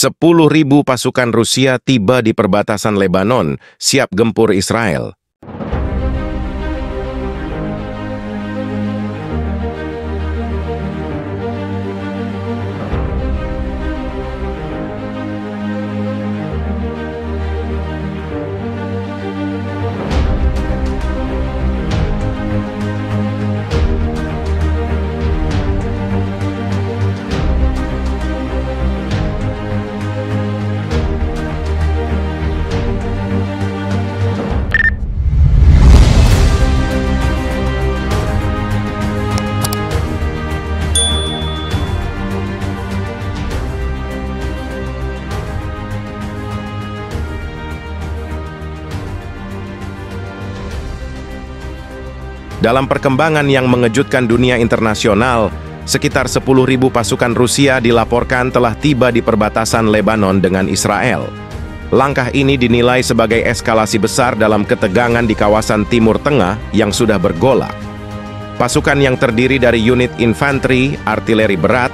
10.000 pasukan Rusia tiba di perbatasan Lebanon, siap gempur Israel. Dalam perkembangan yang mengejutkan dunia internasional, sekitar 10.000 pasukan Rusia dilaporkan telah tiba di perbatasan Lebanon dengan Israel. Langkah ini dinilai sebagai eskalasi besar dalam ketegangan di kawasan Timur Tengah yang sudah bergolak. Pasukan yang terdiri dari unit infanteri, artileri berat,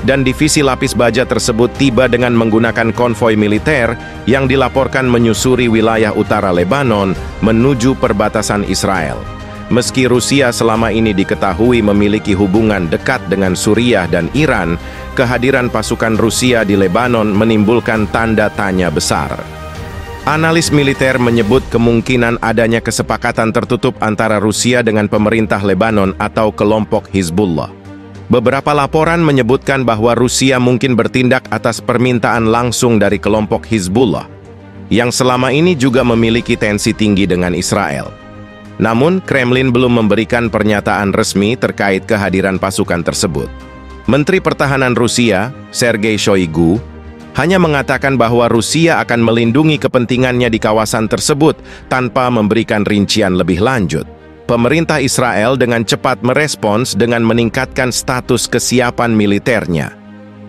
dan divisi lapis baja tersebut tiba dengan menggunakan konvoi militer yang dilaporkan menyusuri wilayah utara Lebanon menuju perbatasan Israel. Meski Rusia selama ini diketahui memiliki hubungan dekat dengan Suriah dan Iran, kehadiran pasukan Rusia di Lebanon menimbulkan tanda tanya besar. Analis militer menyebut kemungkinan adanya kesepakatan tertutup antara Rusia dengan pemerintah Lebanon atau kelompok Hizbullah. Beberapa laporan menyebutkan bahwa Rusia mungkin bertindak atas permintaan langsung dari kelompok Hizbullah, yang selama ini juga memiliki tensi tinggi dengan Israel. Namun, Kremlin belum memberikan pernyataan resmi terkait kehadiran pasukan tersebut. Menteri Pertahanan Rusia, Sergei Shoigu, hanya mengatakan bahwa Rusia akan melindungi kepentingannya di kawasan tersebut tanpa memberikan rincian lebih lanjut. Pemerintah Israel dengan cepat merespons dengan meningkatkan status kesiapan militernya.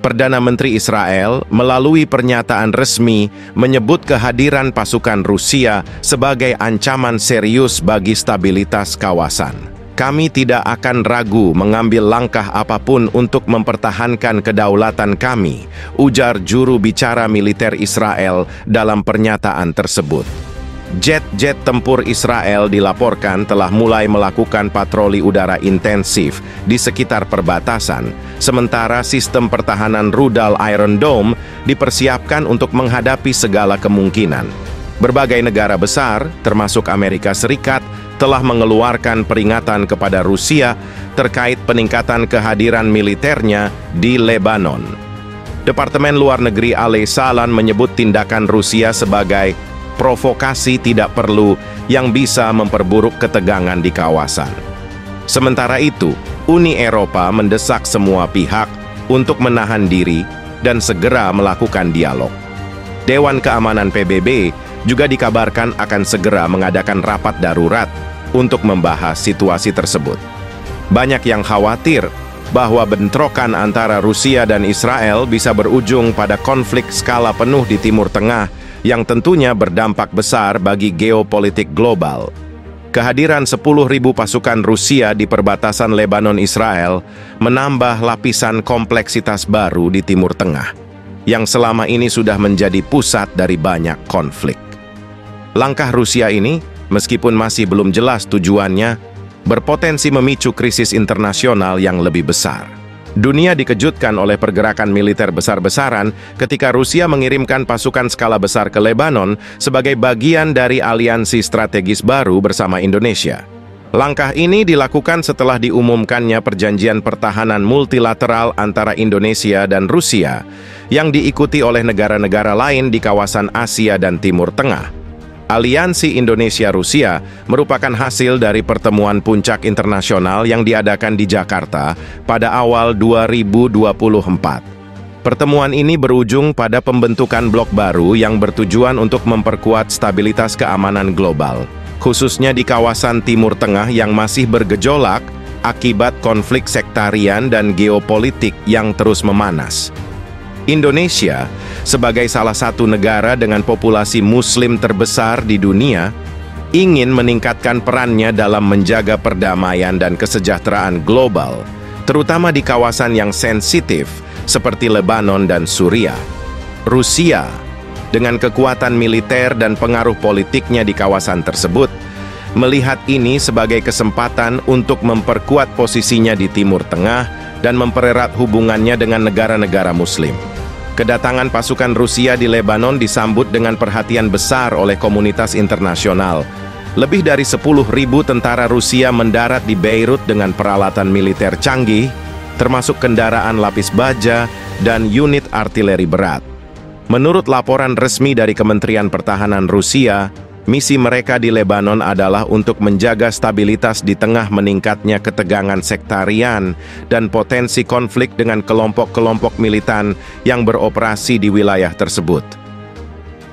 Perdana Menteri Israel melalui pernyataan resmi menyebut kehadiran pasukan Rusia sebagai ancaman serius bagi stabilitas kawasan. Kami tidak akan ragu mengambil langkah apapun untuk mempertahankan kedaulatan kami, ujar juru bicara militer Israel dalam pernyataan tersebut. Jet-jet tempur Israel dilaporkan telah mulai melakukan patroli udara intensif di sekitar perbatasan, sementara sistem pertahanan rudal Iron Dome dipersiapkan untuk menghadapi segala kemungkinan. Berbagai negara besar, termasuk Amerika Serikat, telah mengeluarkan peringatan kepada Rusia terkait peningkatan kehadiran militernya di Lebanon. Departemen Luar Negeri Ali Salan menyebut tindakan Rusia sebagai provokasi tidak perlu yang bisa memperburuk ketegangan di kawasan. Sementara itu, Uni Eropa mendesak semua pihak untuk menahan diri dan segera melakukan dialog. Dewan Keamanan PBB juga dikabarkan akan segera mengadakan rapat darurat untuk membahas situasi tersebut. Banyak yang khawatir bahwa bentrokan antara Rusia dan Israel bisa berujung pada konflik skala penuh di Timur Tengah yang tentunya berdampak besar bagi geopolitik global. Kehadiran 10.000 pasukan Rusia di perbatasan Lebanon-Israel menambah lapisan kompleksitas baru di Timur Tengah, yang selama ini sudah menjadi pusat dari banyak konflik. Langkah Rusia ini, meskipun masih belum jelas tujuannya, berpotensi memicu krisis internasional yang lebih besar. Dunia dikejutkan oleh pergerakan militer besar-besaran ketika Rusia mengirimkan pasukan skala besar ke Lebanon sebagai bagian dari aliansi strategis baru bersama Indonesia. Langkah ini dilakukan setelah diumumkannya perjanjian pertahanan multilateral antara Indonesia dan Rusia yang diikuti oleh negara-negara lain di kawasan Asia dan Timur Tengah. Aliansi Indonesia-Rusia merupakan hasil dari pertemuan puncak internasional yang diadakan di Jakarta pada awal 2024. Pertemuan ini berujung pada pembentukan blok baru yang bertujuan untuk memperkuat stabilitas keamanan global, khususnya di kawasan Timur Tengah yang masih bergejolak akibat konflik sektarian dan geopolitik yang terus memanas. Indonesia, sebagai salah satu negara dengan populasi Muslim terbesar di dunia, ingin meningkatkan perannya dalam menjaga perdamaian dan kesejahteraan global, terutama di kawasan yang sensitif seperti Lebanon dan Suriah. Rusia, dengan kekuatan militer dan pengaruh politiknya di kawasan tersebut, melihat ini sebagai kesempatan untuk memperkuat posisinya di Timur Tengah dan mempererat hubungannya dengan negara-negara Muslim. Kedatangan pasukan Rusia di Lebanon disambut dengan perhatian besar oleh komunitas internasional. Lebih dari 10.000 tentara Rusia mendarat di Beirut dengan peralatan militer canggih, termasuk kendaraan lapis baja dan unit artileri berat. Menurut laporan resmi dari Kementerian Pertahanan Rusia, misi mereka di Lebanon adalah untuk menjaga stabilitas di tengah meningkatnya ketegangan sektarian dan potensi konflik dengan kelompok-kelompok militan yang beroperasi di wilayah tersebut.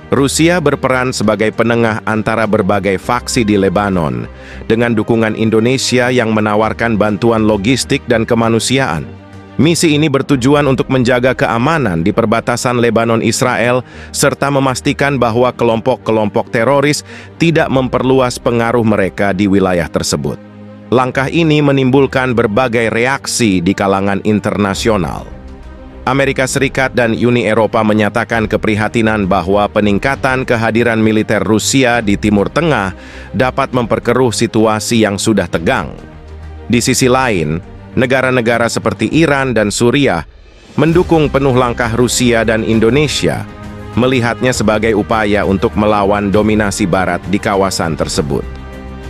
Rusia berperan sebagai penengah antara berbagai faksi di Lebanon, dengan dukungan Indonesia yang menawarkan bantuan logistik dan kemanusiaan. Misi ini bertujuan untuk menjaga keamanan di perbatasan Lebanon-Israel, serta memastikan bahwa kelompok-kelompok teroris tidak memperluas pengaruh mereka di wilayah tersebut. Langkah ini menimbulkan berbagai reaksi di kalangan internasional. Amerika Serikat dan Uni Eropa menyatakan keprihatinan bahwa peningkatan kehadiran militer Rusia di Timur Tengah dapat memperkeruh situasi yang sudah tegang. Di sisi lain, negara-negara seperti Iran dan Suriah mendukung penuh langkah Rusia dan Indonesia, melihatnya sebagai upaya untuk melawan dominasi Barat di kawasan tersebut.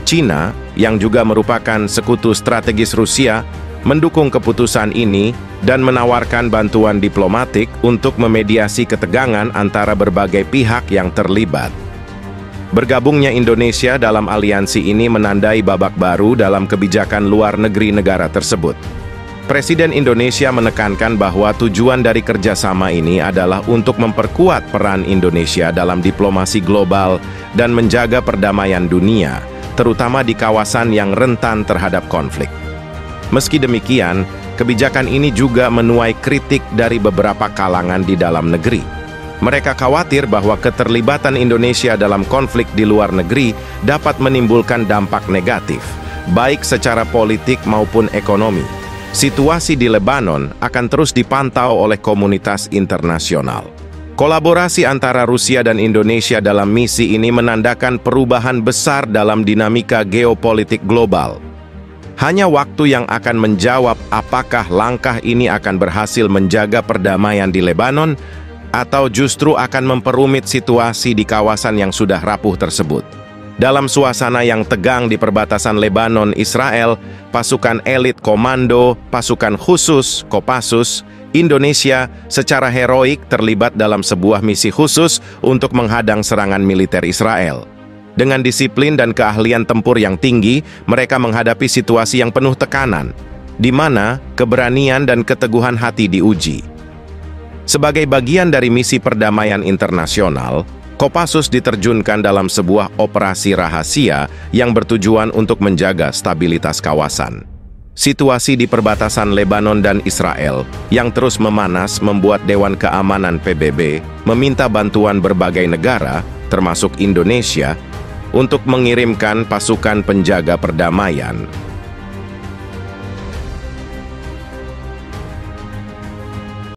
China, yang juga merupakan sekutu strategis Rusia, mendukung keputusan ini dan menawarkan bantuan diplomatik untuk memediasi ketegangan antara berbagai pihak yang terlibat. Bergabungnya Indonesia dalam aliansi ini menandai babak baru dalam kebijakan luar negeri negara tersebut. Presiden Indonesia menekankan bahwa tujuan dari kerjasama ini adalah untuk memperkuat peran Indonesia dalam diplomasi global dan menjaga perdamaian dunia, terutama di kawasan yang rentan terhadap konflik. Meski demikian, kebijakan ini juga menuai kritik dari beberapa kalangan di dalam negeri. Mereka khawatir bahwa keterlibatan Indonesia dalam konflik di luar negeri dapat menimbulkan dampak negatif, baik secara politik maupun ekonomi. Situasi di Lebanon akan terus dipantau oleh komunitas internasional. Kolaborasi antara Rusia dan Indonesia dalam misi ini menandakan perubahan besar dalam dinamika geopolitik global. Hanya waktu yang akan menjawab apakah langkah ini akan berhasil menjaga perdamaian di Lebanon atau justru akan memperumit situasi di kawasan yang sudah rapuh tersebut. Dalam suasana yang tegang di perbatasan Lebanon-Israel, pasukan elit komando, pasukan khusus, Kopassus, Indonesia secara heroik terlibat dalam sebuah misi khusus untuk menghadang serangan militer Israel. Dengan disiplin dan keahlian tempur yang tinggi, mereka menghadapi situasi yang penuh tekanan, di mana keberanian dan keteguhan hati diuji. Sebagai bagian dari misi perdamaian internasional, Kopassus diterjunkan dalam sebuah operasi rahasia yang bertujuan untuk menjaga stabilitas kawasan. Situasi di perbatasan Lebanon dan Israel yang terus memanas membuat Dewan Keamanan PBB meminta bantuan berbagai negara, termasuk Indonesia, untuk mengirimkan pasukan penjaga perdamaian